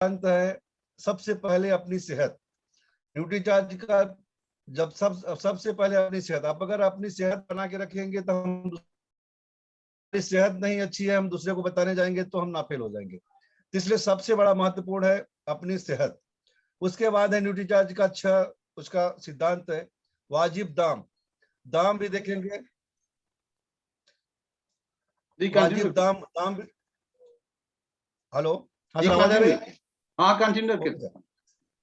सिद्धांत है सबसे पहले अपनी सेहत। न्यूट्रीचार्ज का जब सबसे पहले अपनी सेहत, आप अगर अपनी सेहत बना के रखेंगे तो हम, सेहत नहीं अच्छी है हम दूसरे को बताने जाएंगे तो हम नाफेल हो जाएंगे। इसलिए सबसे बड़ा महत्वपूर्ण है अपनी सेहत। उसके बाद है न्यूट्रीचार्ज का अच्छा उसका सिद्धांत है वाजिब दाम। दाम भी देखेंगे, वाजिब दाम। दाम हेलो, हाँ सर, आवाज आ रही है? हाँ कंटिन्यू करिए।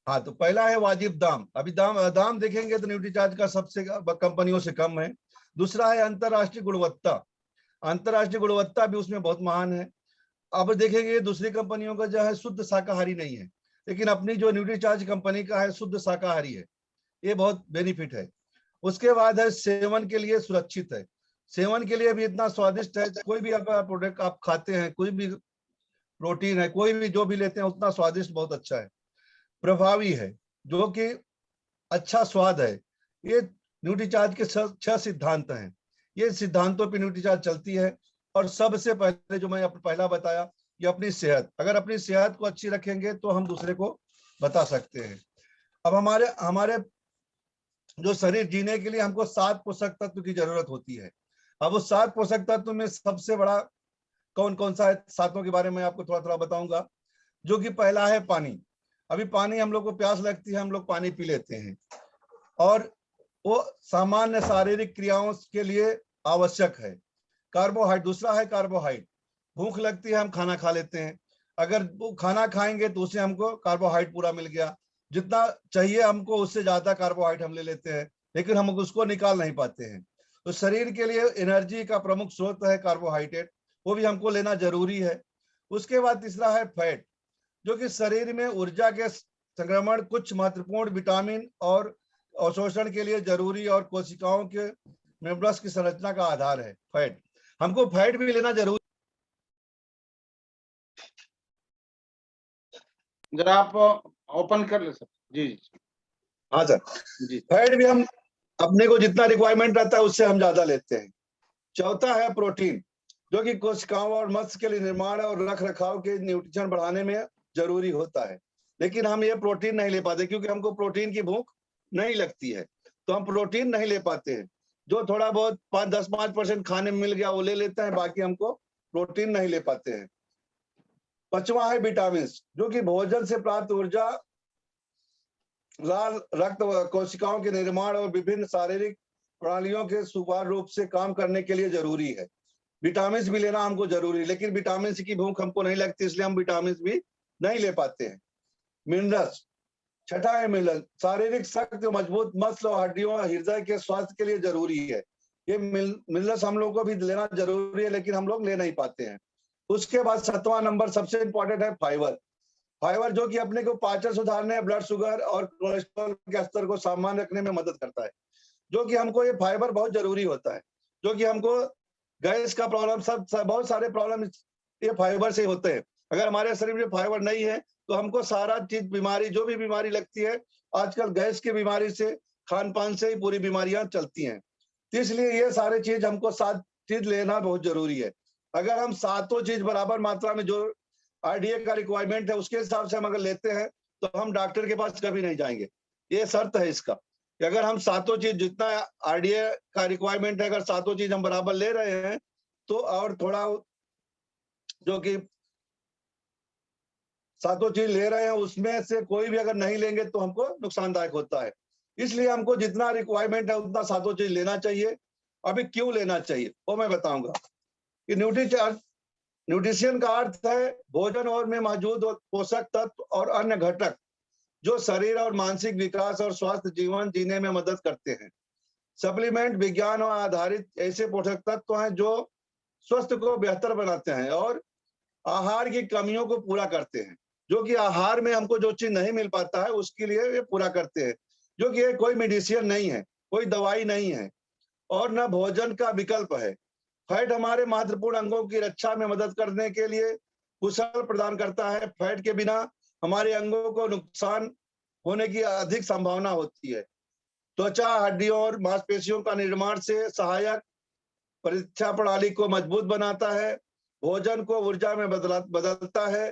हाँ, तो पहला है वाजिब दाम। अभी दाम देखेंगे तो न्यूट्रीचार्ज का सबसे कंपनियों से कम है। दूसरा है अंतरराष्ट्रीय गुणवत्ता। अंतरराष्ट्रीय गुणवत्ता भी उसमें बहुत महान है। अब देखेंगे दूसरी कंपनियों का जो है शुद्ध शाकाहारी नहीं है, लेकिन अपनी जो न्यूट्रीचार्ज कंपनी का है शुद्ध शाकाहारी है, ये बहुत बेनिफिट है। उसके बाद है सेवन के लिए सुरक्षित है। सेवन के लिए भी इतना स्वादिष्ट है, कोई भी प्रोडक्ट आप खाते हैं, कोई भी प्रोटीन है, कोई भी जो भी लेते हैं उतना स्वादिष्ट, बहुत अच्छा है। प्रभावी है, जो कि अच्छा स्वाद है। ये न्यूट्रीचार्ज के 6 सिद्धांत हैं। ये सिद्धांतों पे न्यूट्रीचार्ज चलती है। और सबसे पहले जो मैं पहला बताया, ये अपनी सेहत। अगर अपनी सेहत को अच्छी रखेंगे तो हम दूसरे को बता सकते हैं। अब हमारे हमारे जो शरीर जीने के लिए हमको 7 पोषक तत्व की जरूरत होती है। अब उस 7 पोषक तत्व में सबसे बड़ा कौन कौन सा है, 7 के बारे में आपको थोड़ा थोड़ा बताऊंगा। जो कि पहला है पानी। अभी पानी, हम लोग को प्यास लगती है, हम लोग पानी पी लेते हैं, और वो सामान्य शारीरिक क्रियाओं के लिए आवश्यक है। कार्बोहाइड्रेट, दूसरा है कार्बोहाइड्रेट। भूख लगती है, हम खाना खा लेते हैं, अगर वो खाना खाएंगे तो उससे हमको कार्बोहाइड्रेट पूरा मिल गया। जितना चाहिए हमको उससे ज्यादा कार्बोहाइड्रेट हम ले लेते हैं, लेकिन हम उसको निकाल नहीं पाते हैं। तो शरीर के लिए एनर्जी का प्रमुख स्रोत है कार्बोहाइड्रेट, वो भी हमको लेना जरूरी है। उसके बाद तीसरा है फैट, जो कि शरीर में ऊर्जा के संक्रमण, कुछ महत्वपूर्ण विटामिन और अवशोषण के लिए जरूरी, और कोशिकाओं के मेम्ब्रेन्स की संरचना का आधार है फैट। हमको फैट भी लेना जरूरी। जरा आप ओपन कर ले सर। जी जी हाँ सर जी, फैट भी हम अपने को जितना रिक्वायरमेंट रहता है उससे हम ज्यादा लेते हैं। चौथा है प्रोटीन, जो कि कोशिकाओं और मस्तिष्क के लिए निर्माण और रख रखाव के न्यूट्रिशन बढ़ाने में जरूरी होता है। लेकिन हम ये प्रोटीन नहीं ले पाते क्योंकि हमको प्रोटीन की भूख नहीं लगती है, तो हम प्रोटीन नहीं ले पाते हैं। जो थोड़ा बहुत 5-10-5% खाने में मिल गया वो ले लेते हैं, बाकी हमको प्रोटीन नहीं ले पाते हैं। पांचवा है विटामिन, जो कि भोजन से प्राप्त ऊर्जा, लाल रक्त कोशिकाओं के निर्माण और विभिन्न शारीरिक प्रणालियों के सुचारू रूप से काम करने के लिए जरूरी है। विटामिन भी लेना हमको जरूरी है, लेकिन विटामिन की भूख हमको नहीं लगती, इसलिए हम विटामिन भी नहीं ले पाते हैं। मिनरल्स, छठा है मिनरल, शारीरिक शक्ति, मजबूत मसल और हड्डियों और हृदय के स्वास्थ्य के लिए जरूरी है। ये मिनरल्स हम लोग को भी लेना जरूरी है, लेकिन हम लोग ले नहीं पाते हैं। उसके बाद 7वां नंबर सबसे इंपॉर्टेंट है फाइबर। फाइबर जो कि अपने को पाचन सुधारने, ब्लड शुगर और कोलेस्ट्रॉल के स्तर को सामान्य रखने में मदद करता है। जो कि हमको ये फाइबर बहुत जरूरी होता है, जो कि हमको गैस का प्रॉब्लम, सब बहुत सारे प्रॉब्लम ये फाइबर से होते हैं। अगर हमारे शरीर में फाइबर नहीं है तो हमको सारा चीज, बीमारी, जो भी बीमारी लगती है, आजकल गैस की बीमारी से, खान पान से ही पूरी बीमारियां चलती हैं। तो इसलिए ये सारे चीज हमको 7 चीज लेना बहुत जरूरी है। अगर हम 7 चीज बराबर मात्रा में, जो आरडीए का रिक्वायरमेंट है उसके हिसाब से हम अगर लेते हैं तो हम डॉक्टर के पास कभी नहीं जाएंगे। ये शर्त है इसका कि अगर हम 7 चीज, जितना आरडीए का रिक्वायरमेंट है, अगर 7 चीज हम बराबर ले रहे हैं तो, और थोड़ा जो कि 7 चीज ले रहे हैं उसमें से कोई भी अगर नहीं लेंगे तो हमको नुकसानदायक होता है। इसलिए हमको जितना रिक्वायरमेंट है उतना 7 चीज लेना चाहिए। अभी क्यों लेना चाहिए वो मैं बताऊंगा। कि न्यूट्रिशन का अर्थ है भोजन और में मौजूद पोषक तत्व और अन्य घटक जो शरीर और मानसिक विकास और स्वास्थ्य जीवन जीने में मदद करते हैं। सप्लीमेंट विज्ञान और आधारित ऐसे पोषक तत्व हैं जो स्वास्थ्य को बेहतर बनाते हैं और आहार की कमियों को पूरा करते हैं। जो कि आहार में हमको जो चीज नहीं मिल पाता है उसके लिए ये पूरा करते हैं। जो कि ये कोई मेडिसिन नहीं है, कोई दवाई नहीं है, और न भोजन का विकल्प है। फैट हमारे महत्वपूर्ण अंगों की रक्षा में मदद करने के लिए कुशल प्रदान करता है। फैट के बिना हमारे अंगों को नुकसान होने की अधिक संभावना होती है। त्वचा, हड्डियों और मांसपेशियों का निर्माण से सहायक, परीक्षा प्रणाली को मजबूत बनाता है, भोजन को ऊर्जा में बदलता है,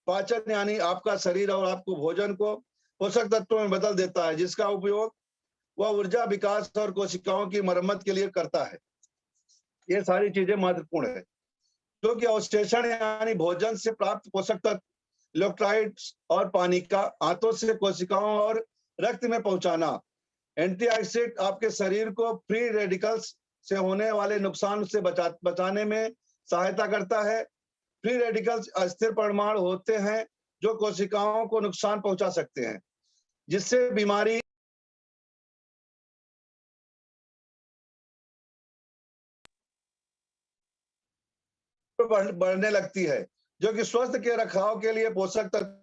पाचन यानी आपका शरीर और आपको भोजन को पोषक तत्वों में बदल देता है, जिसका उपयोग वह ऊर्जा, विकास और कोशिकाओं की मरम्मत के लिए करता है। ये सारी चीजें महत्वपूर्ण है। क्योंकि अवशोषण यानी भोजन से प्राप्त पोषक तत्व, इलेक्ट्रोलाइट्स और पानी का आंतों से कोशिकाओं और रक्त में पहुंचाना। एंटीऑक्सीडेंट आपके शरीर को फ्री रेडिकल्स से होने वाले नुकसान से बचाने में सहायता करता है। फ्री रेडिकल्स अस्थिर परमाणु होते हैं जो कोशिकाओं को नुकसान पहुंचा सकते हैं, जिससे बीमारी बढ़ने लगती है, जो कि स्वस्थ के रखाव के लिए पोषक तत्व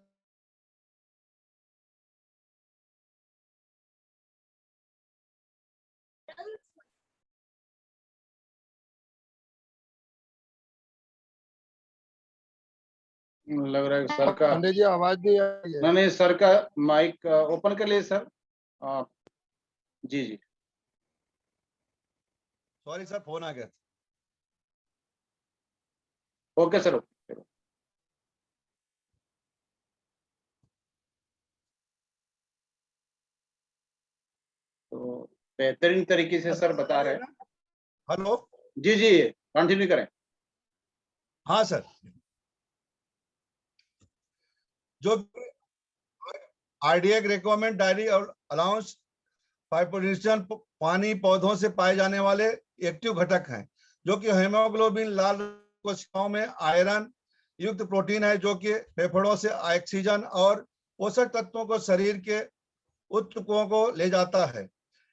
लग रहा है सर का, पांडे जी आवाज नहीं आ रही है। नहीं सर का माइक ओपन कर लिए सर। जी जी। सॉरी सर, फोन आ गया। Okay sir. तो बेहतरीन तरीके से सर बता रहे हैं। हेलो, जी जी, कंटिन्यू करें। हाँ सर, जो आरडीएक रिक्वायरमेंट डायरी और अलाउंस फाइब्रोनेशन पानी पौधों से पाए जाने वाले एक्टिव घटक हैं, जो कि हेमोग्लोबिन, लाल कोशिकाओं में आयरन युक्त प्रोटीन है, जो कि फेफड़ों से ऑक्सीजन और पोषक तत्वों को शरीर के ऊतकों को ले जाता है।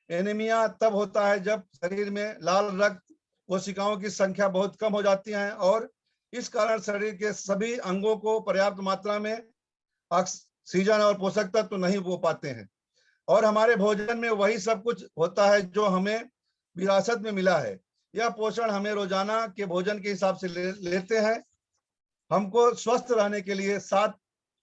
एनीमिया तब होता है जब शरीर में लाल रक्त कोशिकाओं की संख्या बहुत कम हो जाती है और इस कारण शरीर के सभी अंगों को पर्याप्त मात्रा में ऑक्सीजन और पोषक तत्व नहीं हो पाते हैं। और हमारे भोजन में वही सब कुछ होता है जो हमें विरासत में मिला है। यह पोषण हमें रोजाना के भोजन के हिसाब से लेते हैं। हमको स्वस्थ रहने के लिए 7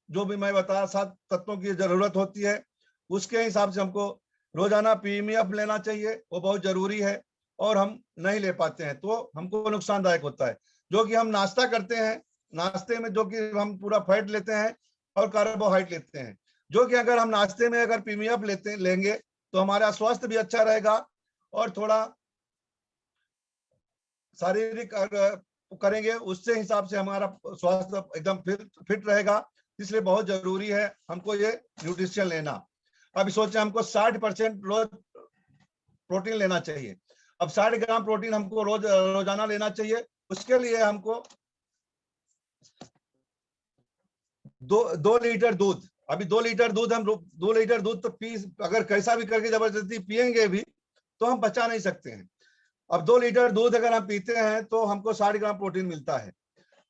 जो भी मैं बताया 7 तत्वों की जरूरत होती है, उसके हिसाब से हमको रोजाना पीएमएफ लेना चाहिए, वो बहुत जरूरी है और हम नहीं ले पाते हैं तो हमको नुकसानदायक होता है। जो कि हम नाश्ता करते हैं, नाश्ते में जो कि हम पूरा फैट लेते हैं और कार्बोहाइड्रेट लेते हैं, जो कि अगर हम नाश्ते में अगर पीएमएफ लेंगे तो हमारा स्वास्थ्य भी अच्छा रहेगा और थोड़ा शारीरिक करेंगे, उससे हिसाब से हमारा स्वास्थ्य एकदम फिट रहेगा। इसलिए बहुत जरूरी है हमको ये न्यूट्रिशन लेना। अब सोचे हमको 60% रोज प्रोटीन लेना चाहिए। अब 60 ग्राम प्रोटीन हमको रोजाना लेना चाहिए। उसके लिए हमको 2 लीटर दूध, अभी 2 लीटर दूध हम 2 लीटर दूध तो अगर कैसा भी करके जबरदस्ती पियेंगे भी तो हम बचा नहीं सकते हैं। अब 2 लीटर दूध अगर हम पीते हैं तो हमको 60 ग्राम प्रोटीन मिलता है।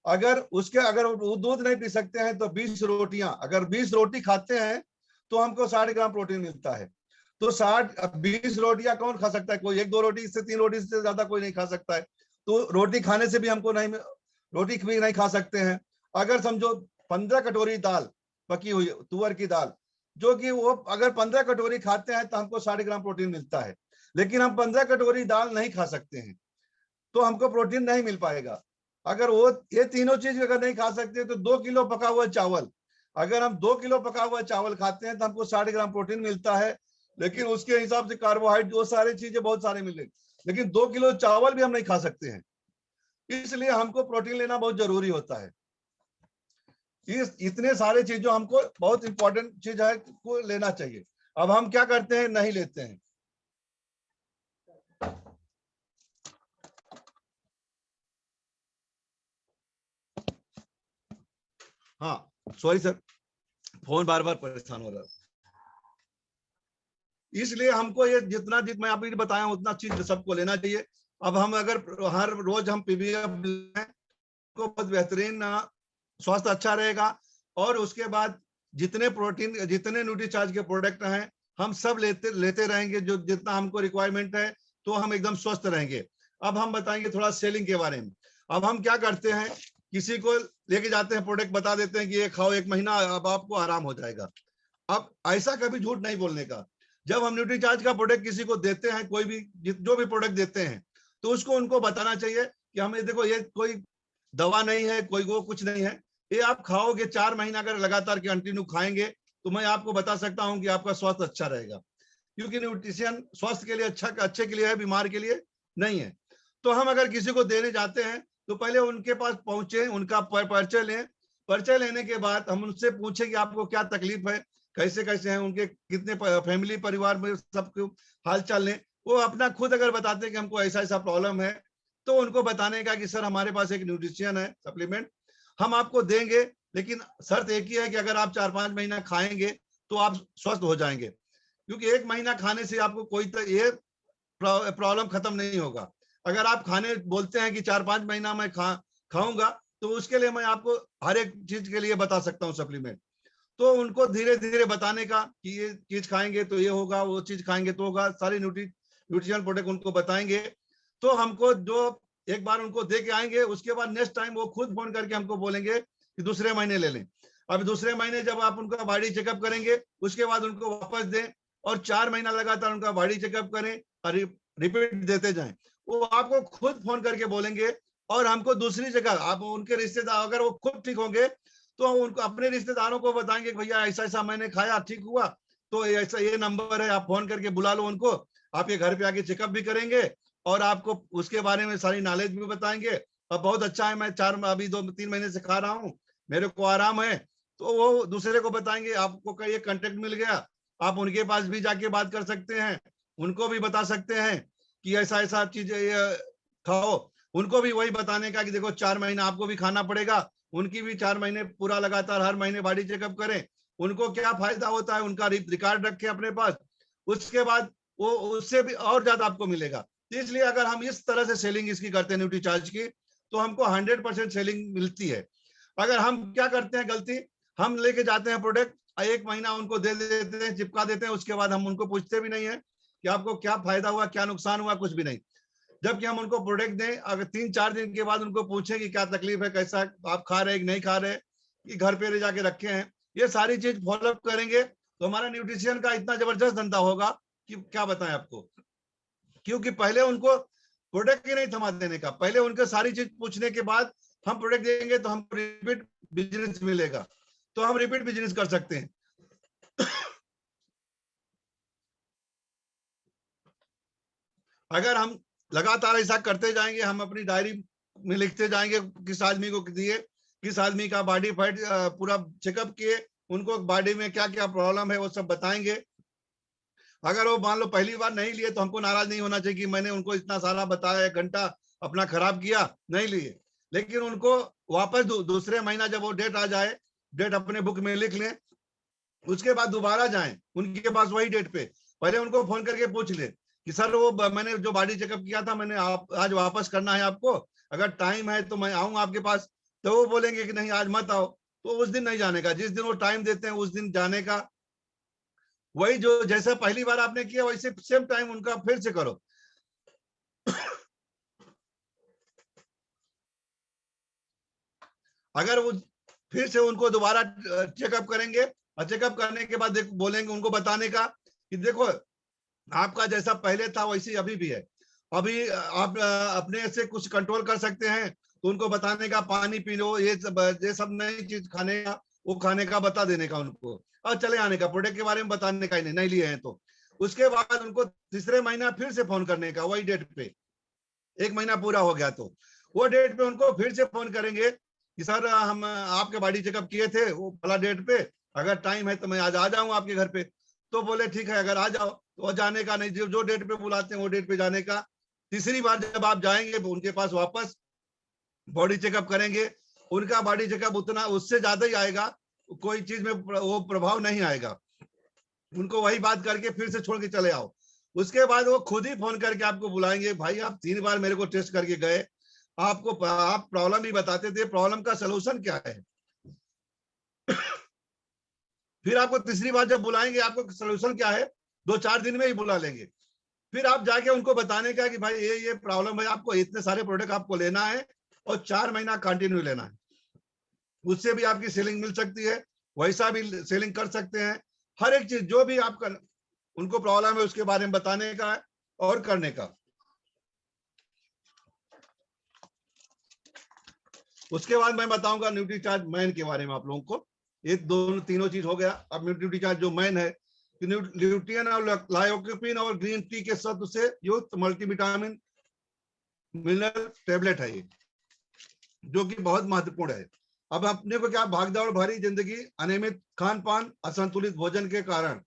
अगर दूध नहीं पी सकते हैं तो 20 रोटियां, अगर 20 रोटी खाते हैं तो हमको 60 ग्राम प्रोटीन मिलता है। तो 20 रोटियां कौन खा सकता है? कोई 1-2 रोटी से 3 रोटी से ज्यादा कोई नहीं खा सकता है। तो रोटी खाने से भी हमको नहीं, रोटी भी नहीं खा सकते हैं। अगर समझो 15 कटोरी दाल पकी हुई तुअर की दाल, जो कि वो अगर 15 कटोरी खाते हैं तो हमको 60 ग्राम प्रोटीन मिलता है। लेकिन हम 15 कटोरी दाल नहीं खा सकते हैं तो हमको प्रोटीन नहीं मिल पाएगा। अगर वो ये तीनों चीज अगर नहीं खा सकते तो 2 किलो पका हुआ चावल, अगर हम 2 किलो पका हुआ चावल खाते हैं तो हमको 60 ग्राम प्रोटीन मिलता है। लेकिन उसके हिसाब से कार्बोहाइड्रेट वो सारी चीजें बहुत सारे मिलेंगे, लेकिन 2 किलो चावल भी हम नहीं खा सकते हैं। इसलिए हमको प्रोटीन लेना बहुत जरूरी होता है। इतने सारे चीजों हमको बहुत इंपॉर्टेंट चीज है को लेना चाहिए। अब हम क्या करते हैं, नहीं लेते हैं। हाँ सॉरी सर, फोन बार बार परेशान हो रहा है। इसलिए हमको ये जितना मैं अभी बताया उतना चीज सबको लेना चाहिए। अब हम अगर हर रोज हम पीबीएफ लें तो बहुत बेहतरीन स्वास्थ्य अच्छा रहेगा। और उसके बाद जितने प्रोटीन, जितने न्यूट्रीचार्ज के प्रोडक्ट हैं हम सब लेते रहेंगे, जो जितना हमको रिक्वायरमेंट है, तो हम एकदम स्वस्थ रहेंगे। अब हम बताएंगे थोड़ा सेलिंग के बारे में। अब हम क्या करते हैं, किसी को लेके जाते हैं, प्रोडक्ट बता देते हैं कि ये खाओ 1 महीना अब आपको आराम हो जाएगा। अब ऐसा कभी झूठ नहीं बोलने का। जब हम न्यूट्रीचार्ज का प्रोडक्ट किसी को देते हैं, कोई भी जो भी प्रोडक्ट देते हैं, तो उसको उनको बताना चाहिए कि हमें देखो ये कोई दवा नहीं है, कोई वो कुछ नहीं है, ये आप खाओगे 4 महीना अगर लगातार कंटिन्यू खाएंगे तो मैं आपको बता सकता हूं कि आपका स्वास्थ्य अच्छा रहेगा, क्योंकि न्यूट्रिशन स्वास्थ्य के लिए अच्छे के लिए है, बीमार के लिए नहीं है। तो हम अगर किसी को देने जाते हैं तो पहले उनके पास पहुंचे, उनका परिचय लें। परिचय लेने के बाद हम उनसे पूछे कि आपको क्या तकलीफ है, कैसे कैसे हैं, उनके कितने फैमिली परिवार में सबको हाल चाल लें। वो अपना खुद अगर बताते हैं कि हमको ऐसा ऐसा प्रॉब्लम है, तो उनको बताने का कि सर हमारे पास एक न्यूट्रिशन है सप्लीमेंट, हम आपको देंगे, लेकिन शर्त एक ही है कि अगर आप 4-5 महीना खाएंगे तो आप स्वस्थ हो जाएंगे, क्योंकि 1 महीना खाने से आपको कोई ये प्रॉब्लम खत्म नहीं होगा। अगर आप खाने बोलते हैं कि 4-5 महीना मैं खाऊंगा, तो उसके लिए मैं आपको हर एक चीज के लिए बता सकता हूँ सप्लीमेंट। तो उनको धीरे धीरे बताने का कि ये चीज खाएंगे तो ये होगा, वो चीज खाएंगे तो होगा, सारी न्यूट्रिशन प्रोडक्ट उनको बताएंगे। तो हमको जो एक बार उनको दे के आएंगे, उसके बाद नेक्स्ट टाइम वो खुद फोन करके हमको बोलेंगे कि दूसरे महीने ले लें। अब दूसरे महीने जब आप उनका बॉडी चेकअप करेंगे, उसके बाद उनको वापस दें और 4 महीना लगातार उनका बॉडी चेकअप करें और रिपीट देते जाएं। वो आपको खुद फोन करके बोलेंगे। और हमको दूसरी जगह आप उनके रिश्तेदार, अगर वो खुद ठीक होंगे तो उनको अपने रिश्तेदारों को बताएंगे भैया ऐसा ऐसा मैंने खाया, ठीक हुआ, तो ऐसा ये नंबर है, आप फोन करके बुला लो उनको, आपके घर पे आके चेकअप भी करेंगे और आपको उसके बारे में सारी नॉलेज भी बताएंगे। और बहुत अच्छा है, मैं अभी 2-3 महीने से खा रहा हूँ, मेरे को आराम है। तो वो दूसरे को बताएंगे, आपको ये कांटेक्ट मिल गया, आप उनके पास भी जाके बात कर सकते हैं, उनको भी बता सकते हैं कि ऐसा ऐसा चीज खाओ। उनको भी वही बताने का कि देखो 4 महीना आपको भी खाना पड़ेगा, उनकी भी 4 महीने पूरा लगातार हर महीने बॉडी चेकअप करें, उनको क्या फायदा होता है उनका रिकॉर्ड रखें अपने पास। उसके बाद वो उससे भी और ज्यादा आपको मिलेगा। तो इसलिए अगर हम इस तरह से सेलिंग इसकी करते हैं न्यूट्रीचार्ज की, तो हमको 100% सेलिंग मिलती है। अगर हम क्या करते हैं गलती, हम लेके जाते हैं प्रोडक्ट, 1 महीना उनको दे देते हैं, चिपका देते हैं, उसके बाद हम उनको पूछते भी नहीं है कि आपको क्या फायदा हुआ, क्या नुकसान हुआ, कुछ भी नहीं। जबकि हम उनको प्रोडक्ट दें, अगर 3-4 दिन के बाद उनको पूछें कि क्या तकलीफ है, कैसा आप खा रहे हैं कि नहीं खा रहे, कि घर पे ले जाके रखे हैं, ये सारी चीज फॉलोअप करेंगे तो हमारा न्यूट्रिशन का इतना जबरदस्त धंधा होगा कि क्या बताएं आपको। क्योंकि पहले उनको प्रोडक्ट ही नहीं थमा देने का, पहले उनके सारी चीज पूछने के बाद हम प्रोडक्ट देंगे तो हमको रिपीट बिजनेस मिलेगा, तो हम रिपीट बिजनेस कर सकते हैं। अगर हम लगातार ऐसा करते जाएंगे, हम अपनी डायरी में लिखते जाएंगे किस आदमी को दिए, किस आदमी का बॉडी फैट पूरा चेकअप किए, उनको बॉडी में क्या क्या प्रॉब्लम है वो सब बताएंगे। अगर वो मान लो पहली बार नहीं लिए तो हमको नाराज नहीं होना चाहिए कि मैंने उनको इतना सारा बताया, 1 घंटा अपना खराब किया, नहीं लिए। लेकिन उनको वापस दूसरे महीना जब वो डेट आ जाए, डेट अपने बुक में लिख लें, उसके बाद दोबारा जाएं उनके पास वही डेट पे, पहले उनको फोन करके पूछ ले कि सर वो मैंने जो बॉडी चेकअप किया था, मैंने आज वापस करना है आपको, अगर टाइम है तो मैं आऊंगा आपके पास। तो वो बोलेंगे कि नहीं आज मत आओ, तो उस दिन नहीं जाने का, जिस दिन वो टाइम देते हैं उस दिन जाने का। वही जो जैसा पहली बार आपने किया वैसे सेम टाइम उनका फिर से करो। अगर वो फिर से उनको दोबारा चेकअप करेंगे और चेकअप करने के बाद बोलेंगे उनको बताने का कि देखो आपका जैसा पहले था वैसे अभी भी है, अभी आप अपने से कुछ कंट्रोल कर सकते हैं, तो उनको बताने का पानी पी लो, ये सब नई चीज खाने का, वो खाने का बता देने का उनको, और चले आने का, प्रोडक्ट के बारे में बताने का ही नहीं लिए हैं तो। उसके बाद उनको तीसरे महीना फिर से फोन करने का, वही डेट पे, 1 महीना पूरा हो गया तो वो डेट पे उनको फिर से फोन करेंगे कि सर हम आपके बॉडी चेकअप किए थे वो भला डेट पे, अगर टाइम है तो मैं आज आ जाऊं आपके घर पे। तो बोले ठीक है अगर आ जाओ, तो जाने का नहीं, जो डेट पे बुलाते हैं वो डेट पे जाने का। तीसरी बार जब आप जाएंगे तो उनके पास वापस बॉडी चेकअप करेंगे, उनका बॉडी चेकअप उतना उससे ज्यादा ही आएगा, कोई चीज में वो प्रभाव नहीं आएगा, उनको वही बात करके फिर से छोड़ के चले आओ। उसके बाद वो खुद ही फोन करके आपको बुलाएंगे, भाई आप 3 बार मेरे को टेस्ट करके गए, आपको आप प्रॉब्लम ही बताते थे, प्रॉब्लम का सलूशन क्या है। फिर आपको तीसरी बार जब बुलाएंगे आपको सलूशन क्या है, 2-4 दिन में ही बुला लेंगे। फिर आप जाके उनको बताने का कि भाई ये प्रॉब्लम है, आपको इतने सारे प्रोडक्ट आपको लेना है और 4 महीना कंटिन्यू लेना है, उससे भी आपकी सेलिंग मिल सकती है, वैसा भी सेलिंग कर सकते हैं। हर एक चीज जो भी आपका उनको प्रॉब्लम है उसके बारे में बताने का है और करने का। उसके बाद मैं बताऊंगा न्यूट्रीचार्ज मैन के बारे में आप लोगों को। ये दोनों तीनों चीज हो गया। अब न्यूट्रीचार्ज जो मैन है, ल्यूटियन और लाइकोपिन और ग्रीन टी के साथ उसे युक्त मल्टीविटामिन मिनरल टेबलेट है ये, जो कि बहुत महत्वपूर्ण है। अब अपने को क्या, भागदौड़ भरी जिंदगी, अनियमित खान पान, असंतुलित भोजन के कारण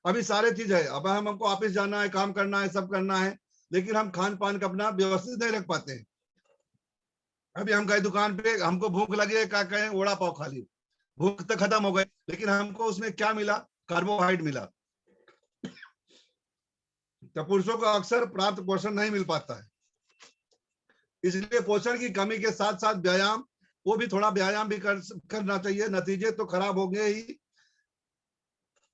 अभी सारे चीज है। अब हमको ऑफिस जाना है, काम करना है, सब करना है, लेकिन हम खान पान का अपना व्यवस्थित नहीं रख पाते हैं। अभी हम गए दुकान पे, हमको भूख लगी है, क्या कहें, वड़ा पाव खा ली, भूख तो खत्म हो गई, लेकिन हमको उसमें क्या मिला, कार्बोहाइड्रेट मिला। तो पुरुषों को अक्सर पर्याप्त पोषण नहीं मिल पाता है, इसलिए पोषण की कमी के साथ साथ व्यायाम, वो भी थोड़ा व्यायाम भी करना चाहिए। नतीजे तो खराब होंगे ही,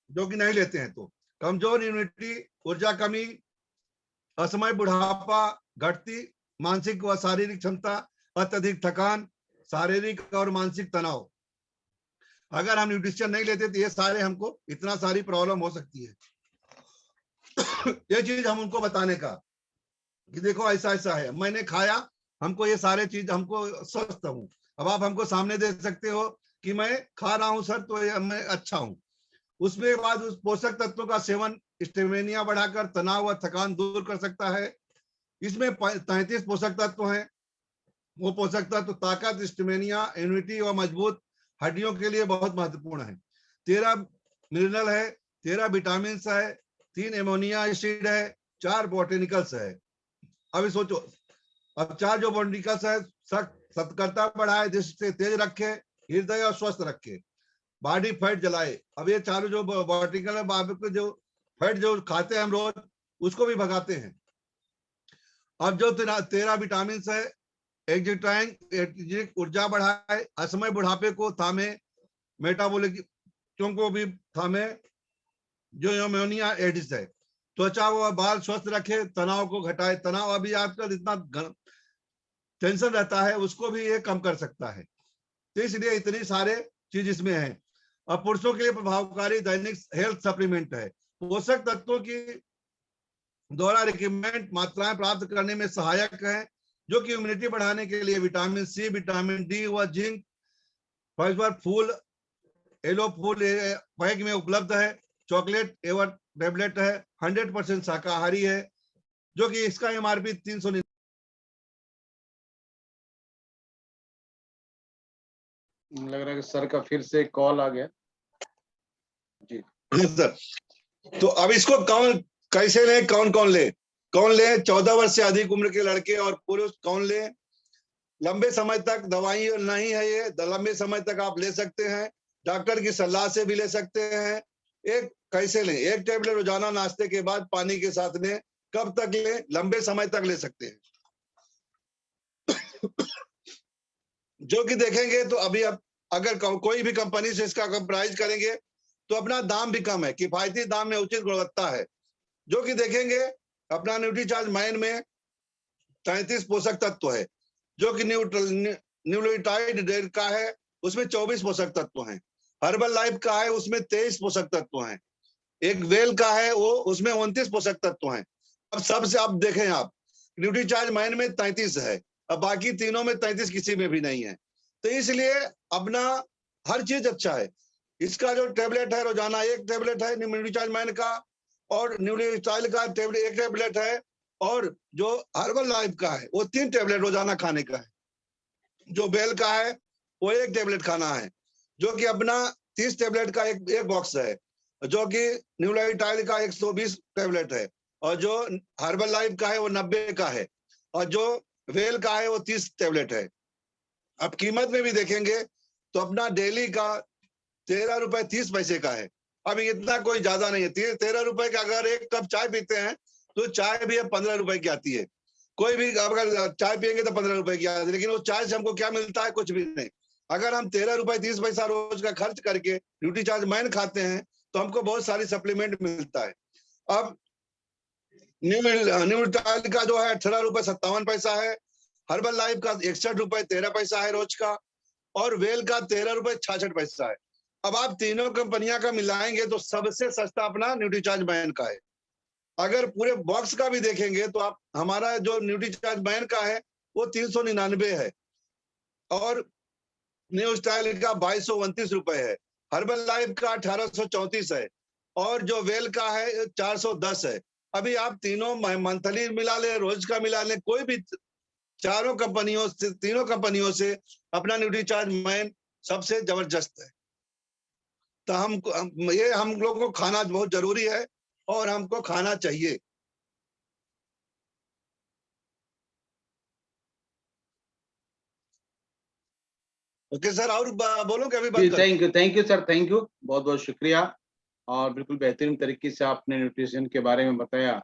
जो कि नहीं लेते हैं। तो कमजोर इम्यूनिटी, ऊर्जा कमी, असमय बुढ़ापा, घटती मानसिक व शारीरिक क्षमता, अत्यधिक थकान, शारीरिक और मानसिक तनाव। अगर हम न्यूट्रिशन नहीं लेते तो ये सारे हमको इतना सारी प्रॉब्लम हो सकती है। ये चीज हम उनको बताने का कि देखो ऐसा ऐसा है, मैंने खाया, हमको ये सारे चीज, हमको स्वस्थ हूँ। अब आप हमको सामने दे सकते हो कि मैं खा रहा हूँ सर, तो ये मैं अच्छा हूँ। उसके बाद उस पोषक तत्वों का सेवन स्टेमिना बढ़ाकर तनाव व थकान दूर कर सकता है। इसमें 33 पोषक तत्व हैं। वो पोषक तत्व ताकत, स्टेमिना, इम्यूनिटी व मजबूत हड्डियों के लिए बहुत महत्वपूर्ण है। 13 मिनरल है, 13 विटामिन है, 3 एमोनिया एसिड है, 4 बोटेनिकल्स है। अभी सोचो, अब 4 जो बोटेनिकल्स है, सतर्कता बढ़ाए, दृष्टि तेज रखे, हृदय और स्वस्थ रखे, बॉडी फैट जलाए। अब ये चारों जो बोटेनिकल है, जो फैट जो खाते हैं हम रोज, उसको भी भगाते हैं। अब जो 13 विटामिन है, ऊर्जा बढ़ाए, असमय बुढ़ापे को थामे, मेटाबॉलिक को भी थामे, जो एमोनिया एडिस है, त्वचा व बाल स्वस्थ रखे, तनाव को घटाए। तनाव अभी आजकल इतना टेंशन रहता है, उसको भी ये कम कर सकता है। तो इसलिए इतनी सारे चीज इसमें है। अब पुरुषों के लिए प्रभावकारी दैनिक हेल्थ सप्लीमेंट है, पोषक तत्वों की द्वारा रिकमेंड मात्राएं प्राप्त करने में सहायक है, जो कि इम्यूनिटी बढ़ाने के लिए विटामिन सी, विटामिन डी व जिंक फाइबर फूल, येलो फूल पैक में उपलब्ध है। चॉकलेट एवर टेबलेट है, 100% शाकाहारी है, जो कि इसका एमआरपी 300। लग रहा है कि सर का फिर से कॉल आ गया जी। सर, तो अब इसको कौन कैसे ले, कौन कौन ले? 14 वर्ष से अधिक उम्र के लड़के और पुरुष कौन ले? लंबे समय तक दवाई नहीं है ये, लंबे समय तक आप ले सकते हैं, डॉक्टर की सलाह से भी ले सकते हैं। एक कैसे लें? एक टेबलेट रोजाना नाश्ते के बाद पानी के साथ लें। कब तक लें? लंबे समय तक ले सकते हैं। जो कि देखेंगे तो अभी अब अगर कोई भी कंपनी से इसका प्राइस करेंगे तो अपना दाम भी कम है, किफायती दाम में उचित गुणवत्ता है। जो कि देखेंगे अपना न्यूट्रीचार्ज मैन में 33 पोषक तत्व है, जो कि न्यूट्रीटाइड का है, उसमें 24 पोषक तत्व हैं। हर्बल लाइफ का है, उसमें 23 पोषक तत्व हैं। एक वेल का है, वो उसमें 29 पोषक तत्व हैं। अब सबसे आप देखें, आप न्यूट्रीचार्ज मैन में 33 है, अब बाकी तीनों में 33 किसी में भी नहीं है। तो इसलिए अपना हर चीज अच्छा है। इसका जो टेबलेट है रोजाना एक टेबलेट है न्यूट्रीचार्ज मैन का, और न्यूट्रीचार्ज का टेबलेट एक टेबलेट है, और जो हर्बल लाइफ का है वो 3 टेबलेट रोजाना खाने का है। जो बेल का है वो 1 टेबलेट खाना है, जो कि अपना 30 टेबलेट का एक बॉक्स है। जो कि न्यूट्रीटाइल का 120 टेबलेट है, और जो हर्बल लाइफ का है वो 90 का है, और जो वेल का है वो 30 टेबलेट है। अब कीमत में भी देखेंगे तो अपना डेली का 13 रुपए 30 पैसे का है। अब इतना कोई ज्यादा नहीं है। 13 रुपए का अगर एक कप चाय पीते हैं तो चाय भी 15 रुपए की आती है। कोई भी अगर चाय पियेंगे तो 15 रुपए की आती है, लेकिन वो चाय से हमको क्या मिलता है? कुछ भी नहीं। अगर हम 13 रुपए 30 पैसा रोज का खर्च करके न्यूट्रीचार्ज मैन खाते हैं तो हमको बहुत सारी सप्लीमेंट मिलता है। अब न्यूट्रीचार्ज का जो है 18 रुपए 57 पैसा है, हर्बल लाइफ का 61 रुपए 13 पैसा है रोज का, और वेल का 13 रुपए 66 पैसा है। अब आप तीनों कंपनियां का मिलाएंगे तो सबसे सस्ता अपना न्यूट्रीचार्ज मैन का है। अगर पूरे बॉक्स का भी देखेंगे तो आप हमारा जो न्यूट्रीचार्ज मैन का है वो 399 है, और न्यू स्टाइल का 2229 रुपए है, हर्बल लाइफ का 1834 है, और जो वेल का है 410 है। अभी आप तीनों मंथली मिला ले, रोज का मिला ले, कोई भी तीनों कंपनियों से अपना न्यूट्रीचार्ज मैन सबसे जबरदस्त है। तो हम लोगों को खाना बहुत जरूरी है और हमको खाना चाहिए। ओके सर, और बोलो कि अभी बात कर? Thank you sir, thank you, बहुत बहुत शुक्रिया। और बिल्कुल बेहतरीन तरीके से आपने न्यूट्रिशन के बारे में बताया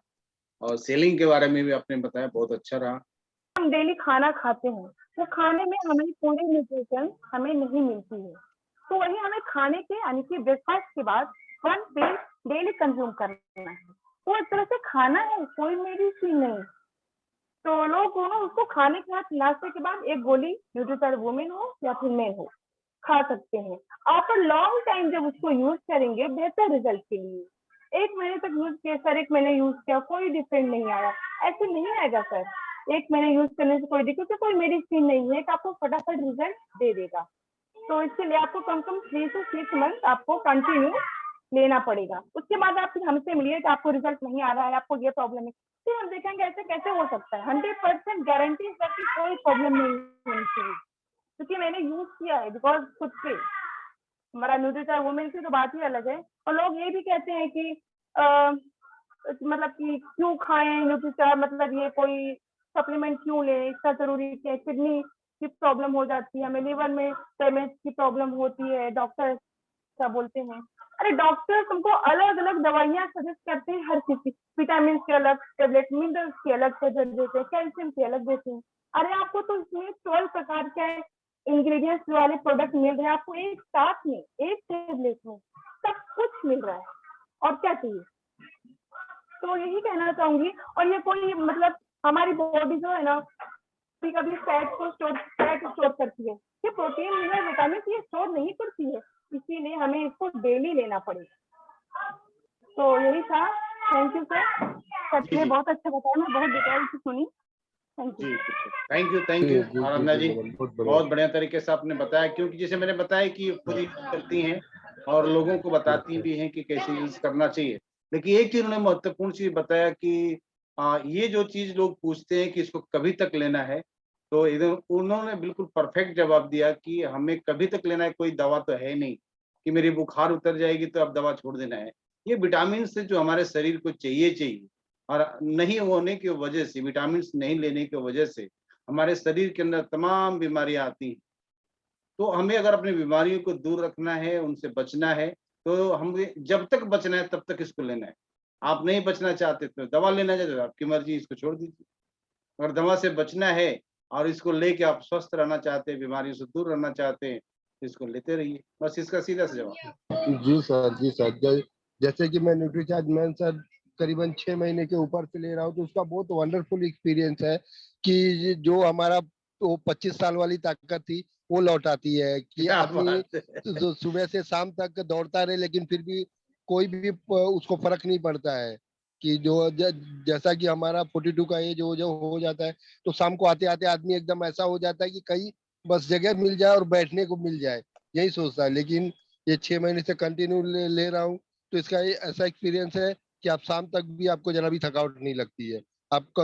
और सेलिंग के बारे में भी आपने बताया, बहुत अच्छा रहा। हम डेली खाना खाते हैं, वो खाने में हमें पूरी न्यूट्रिशन हमें नहीं मिलती है, तो वही हमें खाने के यानी कि ब्रेकफास्ट के बाद 1 पिल डेली कंज्यूम करना है। वो एक तरह से खाना है, कोई मेडिसिन नहीं। तो लोग उसको खाने के बाद नाश्ते के बाद एक गोली न्यूट्रीचार्ज वुमेन हो या फिर मेन हो खा सकते हैं। आफ्टर लॉन्ग टाइम जब उसको यूज करेंगे बेहतर रिजल्ट के लिए। 1 महीने तक यूज किया सर, 1 महीने यूज किया कोई डिफरेंट नहीं आया, ऐसे नहीं आएगा सर। 1 महीने यूज करने से कोई दिक्कत, कोई मेडिसिन नहीं है कि आपको फटाफट रिजल्ट दे देगा। तो इसके लिए आपको कम से कम 3 से 6 मंथ आपको कंटिन्यू लेना पड़ेगा। उसके बाद आप फिर हमसे मिलिए कि आपको रिजल्ट नहीं आ रहा है, आपको ये प्रॉब्लम है, फिर हम देखेंगे ऐसे कैसे हो सकता है। 100% गारंटी है कि कोई प्रॉब्लम नहीं होनी चाहिए, क्योंकि मैंने यूज किया है। बिकॉज खुद से हमारा न्यूट्रीचार्ज वुमेन की तो बात ही अलग है। और लोग ये भी कहते हैं कि मतलब कि क्यों खाएं न्यूट्रीचार्ज, मतलब ये कोई सप्लीमेंट क्यों ले, इसका जरूरी है, किडनी की प्रॉब्लम हो जाती है, हमें लिवर में डैमेज की प्रॉब्लम होती है, डॉक्टर क्या बोलते हैं। अरे डॉक्टर तुमको अलग अलग दवाइयां सजेस्ट करते हैं हर किसी, विटामिन के अलग टेबलेट, मिनरल्स के अलग टेबलेट देते हैं, कैल्शियम के अलग देते हैं। अरे आपको तो इसमें 12 प्रकार के इंग्रेडिएंट्स वाले प्रोडक्ट मिल रहे हैं आपको एक साथ में, एक टेबलेट में सब कुछ मिल रहा है, और क्या चाहिए। तो यही कहना चाहूंगी। और ये कोई मतलब हमारी बॉडी जो है ना कभी फैट स्टोर करती है, ये प्रोटीन मिनरल विटामिन ये स्टोर नहीं करती है, इसीलिए हमें इसको डेली लेना पड़ेगा। तो यही था। थैंक यू सर, सबने बहुत अच्छा बताया, मैं बहुत डिटेल से सुनी। थैंक यू आराधना जी, बहुत बढ़िया तरीके से आपने बताया। क्योंकि जैसे मैंने बताया कि खुद यूज करती हैं और लोगों को बताती भी हैं कि कैसे यूज करना चाहिए। लेकिन एक चीज उन्होंने महत्वपूर्ण चीज बताया कि ये जो चीज लोग पूछते हैं कि इसको कभी तक लेना है, तो इधर उन्होंने बिल्कुल परफेक्ट जवाब दिया कि हमें कभी तक लेना है, कोई दवा तो है नहीं कि मेरी बुखार उतर जाएगी तो अब दवा छोड़ देना है। ये विटामिन से जो हमारे शरीर को चाहिए और नहीं होने की वजह से, विटामिन नहीं लेने की वजह से हमारे शरीर के अंदर तमाम बीमारियां आती हैं। तो हमें अगर अपनी बीमारियों को दूर रखना है, उनसे बचना है, तो हमें जब तक बचना है तब तक इसको लेना है। आप नहीं बचना चाहते तो दवा लेना चाहते तो आपकी मर्जी, इसको छोड़ दीजिए। अगर दवा से बचना है और इसको लेके आप स्वस्थ रहना चाहते हैं, बीमारियों से दूर रहना चाहते हैं, तो इसको लेते रहिए, बस इसका सीधा सा जवाब। जी सर, जैसे कि मैं न्यूट्रीचार्ज मैन सर करीबन 6 महीने के ऊपर से ले रहा हूँ, तो उसका बहुत वंडरफुल एक्सपीरियंस है कि जो हमारा तो 25 साल वाली ताकत थी वो लौट आती है कि आदमी जो सुबह से शाम तक दौड़ता रहे लेकिन फिर भी कोई भी उसको फर्क नहीं पड़ता है कि जैसा कि हमारा 42 का एज हो जाता है, तो शाम को आते आते आदमी एकदम ऐसा हो जाता है कि कहीं बस जगह मिल जाए और बैठने को मिल जाए, यही सोचता है। लेकिन ये 6 महीने से कंटिन्यू ले रहा हूँ, तो इसका ये ऐसा एक्सपीरियंस है कि आप शाम तक भी आपको जरा भी थकावट नहीं लगती है। आपका